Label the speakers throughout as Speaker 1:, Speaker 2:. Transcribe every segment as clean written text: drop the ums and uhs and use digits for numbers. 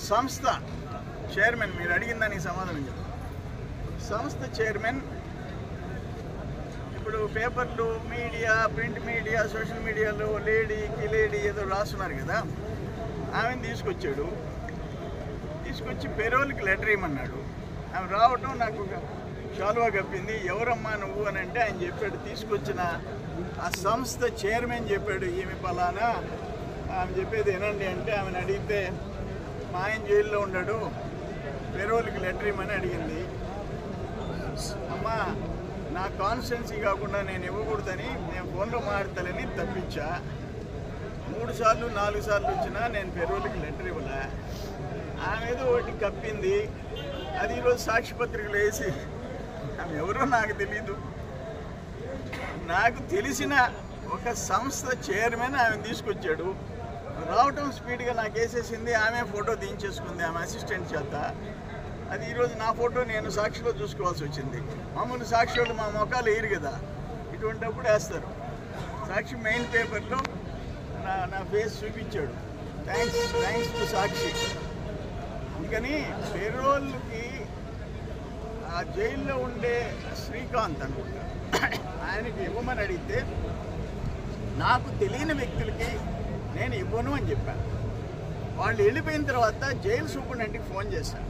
Speaker 1: సంస్థ చైర్మన్, మీరు అడిగిన దానికి సమాధానం చెప్పండి. సంస్థ చైర్మన్ ఇప్పుడు పేపర్లు, మీడియా, ప్రింట్ మీడియా, సోషల్ మీడియాలో లేడీ ఏదో రాస్తున్నారు కదా, ఆమెను తీసుకొచ్చి పెరోల్కి లెటర్ ఇవ్వమన్నాడు. ఆమె రావటం నాకు షాల్వా కప్పింది. ఎవరమ్మా నువ్వు అని అంటే ఆయన చెప్పాడు, తీసుకొచ్చిన ఆ సంస్థ చైర్మన్ చెప్పాడు, ఈమె పలానా. ఆమె చెప్పేది వినండి అంటే ఆమెను అడిగితే మా ఆయన జైల్లో ఉన్నాడు, పెరోల్కి లెటర్ ఇవ్వమని అడిగింది. అమ్మా నా కాన్స్టిట్యున్సీ కాకుండా నేను ఇవ్వకూడదని నేను ఫోన్లో మాట్లాడతానని తప్పించా. 3 సార్లు 4 సార్లు వచ్చినా నేను పెరోల్కి లెటర్ ఇవ్వలే. ఆమె ఏదో ఒకటి కప్పింది. అది ఈరోజు సాక్షి పత్రికలు వేసి ఆమె ఎవరో నాకు తెలీదు. నాకు తెలిసిన ఒక సంస్థ చైర్మన్ ఆమె తీసుకొచ్చాడు. రావటం స్పీడ్గా నాకు వేసేసింది. ఆమె ఫోటో దించేసుకుంది ఆమె అసిస్టెంట్ చేత. అది ఈరోజు నా ఫోటో నేను సాక్షిలో చూసుకోవాల్సి వచ్చింది. మామూలు సాక్షి వాళ్ళు మా మొఖాలు వేయరు కదా, ఇటువంటిప్పుడు వేస్తారు. సాక్షి మెయిన్ పేపర్లో నా ఫేస్ చూపించాడు. థ్యాంక్స్ టు సాక్షి. అందుకని పెరోల్కి ఆ జైల్లో ఉండే శ్రీకాంత్ అనుకుంటా, ఆయనకి ఇవ్వమని అడిగితే నాకు తెలియని వ్యక్తులకి నేను ఇవ్వను అని చెప్పాను. వాళ్ళు వెళ్ళిపోయిన తర్వాత జైలు సూపరింటెండెంట్కి ఫోన్ చేశాను.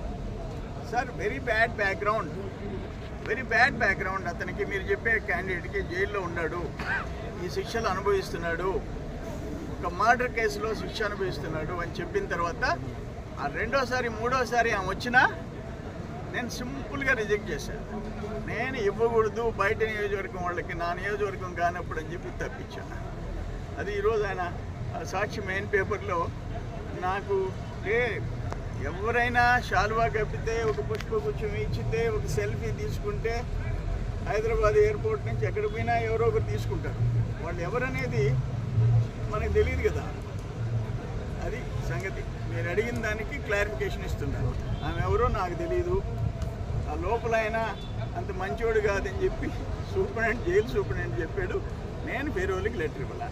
Speaker 1: సార్ వెరీ బ్యాడ్ బ్యాక్గ్రౌండ్ అతనికి, మీరు చెప్పే క్యాండిడేట్కి జైల్లో ఉన్నాడు, ఈ శిక్షలు అనుభవిస్తున్నాడు, ఒక మర్డర్ కేసులో శిక్ష అనుభవిస్తున్నాడు అని చెప్పిన తర్వాత ఆ 2వ సారి 3వ సారి ఆమె వచ్చినా నేను సింపుల్గా రిజెక్ట్ చేశాను. నేను ఇవ్వకూడదు బయట నియోజకవర్గం వాళ్ళకి, నా నియోజకవర్గం కానప్పుడు అని చెప్పి తప్పించాను. అది ఈరోజు ఆయన సాక్షి మెయిన్ పేపర్లో నాకు ఎవరైనా షాల్వా కప్పితే, ఒక పుష్పగుచ్చం ఇచ్చితే, ఒక సెల్ఫీ తీసుకుంటే హైదరాబాద్ ఎయిర్పోర్ట్ నుంచి ఎక్కడ పోయినా ఎవరో ఒకరు తీసుకుంటారు. వాళ్ళు ఎవరనేది మనకు తెలియదు కదా. అది సంగతి. మీరు అడిగిన దానికి క్లారిఫికేషన్ ఇస్తున్నారు. ఆమె ఎవరో నాకు తెలియదు. ఆ లోపల అయినా అంత మంచివాడు కాదని చెప్పి జైలు సూపరింటెండెంట్ చెప్పాడు. నేను పెరోల్కి లెటర్ ఇవ్వాలి.